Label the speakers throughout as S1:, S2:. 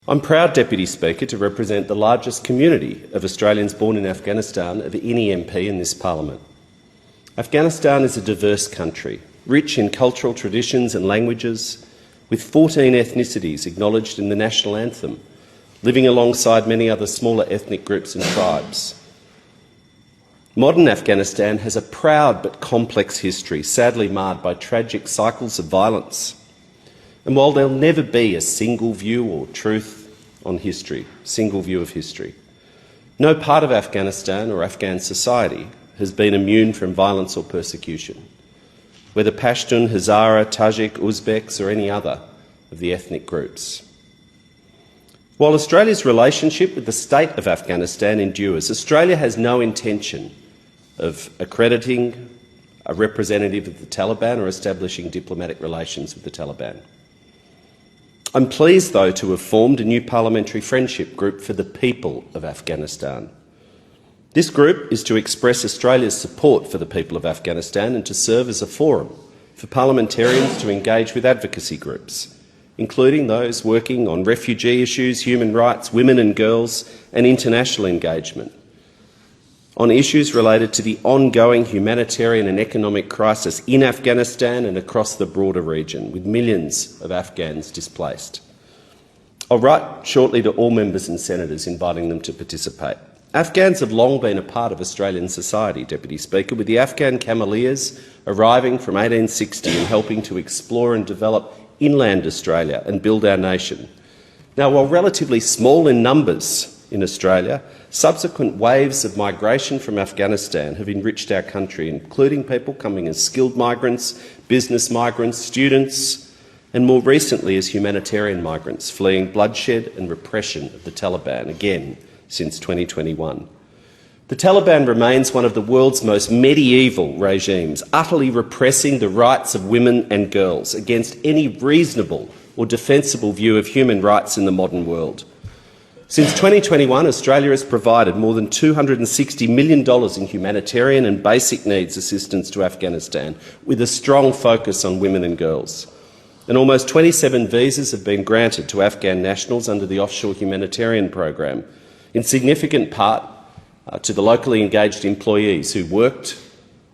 S1: I'm proud, Deputy Speaker, to represent the largest community of Australians born in Afghanistan of any MP in this parliament. Afghanistan is a diverse country, rich in cultural traditions and languages, with 14 ethnicities acknowledged in the national anthem, living alongside many other smaller ethnic groups and tribes. Modern Afghanistan has a proud but complex history, sadly marred by tragic cycles of violence. And while there'll never be a single view or truth on history, single view of history, no part of Afghanistan or Afghan society has been immune from violence or persecution, whether Pashtun, Hazara, Tajik, Uzbeks or any other of the ethnic groups. While Australia's relationship with the state of Afghanistan endures, Australia has no intention of accrediting a representative of the Taliban or establishing diplomatic relations with the Taliban. I'm pleased, though, to have formed a new parliamentary friendship group for the people of Afghanistan. This group is to express Australia's support for the people of Afghanistan and to serve as a forum for parliamentarians to engage with advocacy groups, including those working on refugee issues, human rights, women and girls, and international engagement, on issues related to the ongoing humanitarian and economic crisis in Afghanistan and across the broader region, with millions of Afghans displaced. I'll write shortly to all members and senators inviting them to participate. Afghans have long been a part of Australian society, Deputy Speaker, with the Afghan Cameleers arriving from 1860 and helping to explore and develop inland Australia and build our nation. Now, while relatively small in numbers in Australia, subsequent waves of migration from Afghanistan have enriched our country, including people coming as skilled migrants, business migrants, students, and more recently as humanitarian migrants fleeing bloodshed and repression of the Taliban, again since 2021. The Taliban remains one of the world's most medieval regimes, utterly repressing the rights of women and girls against any reasonable or defensible view of human rights in the modern world. Since 2021, Australia has provided more than $260 million in humanitarian and basic needs assistance to Afghanistan, with a strong focus on women and girls. And almost 27 visas have been granted to Afghan nationals under the offshore humanitarian program, in significant part to the locally engaged employees who worked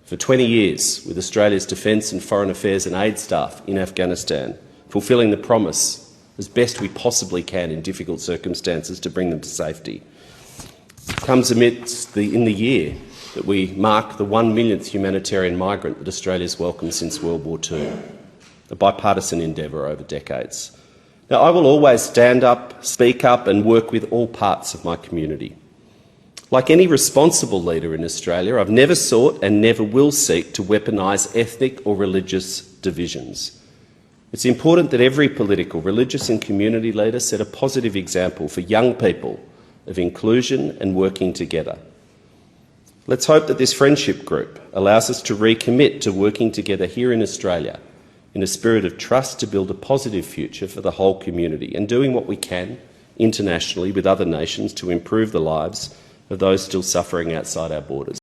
S1: for 20 years with Australia's Defence and Foreign Affairs and aid staff in Afghanistan, fulfilling the promise as best we possibly can in difficult circumstances to bring them to safety. It comes amidst in the year that we mark the 1 millionth humanitarian migrant that Australia's welcomed since World War II, a bipartisan endeavour over decades. Now, I will always stand up, speak up and work with all parts of my community. Like any responsible leader in Australia, I've never sought and never will seek to weaponise ethnic or religious divisions. It's important that every political, religious and community leader set a positive example for young people of inclusion and working together. Let's hope that this friendship group allows us to recommit to working together here in Australia in a spirit of trust to build a positive future for the whole community and doing what we can internationally with other nations to improve the lives of those still suffering outside our borders.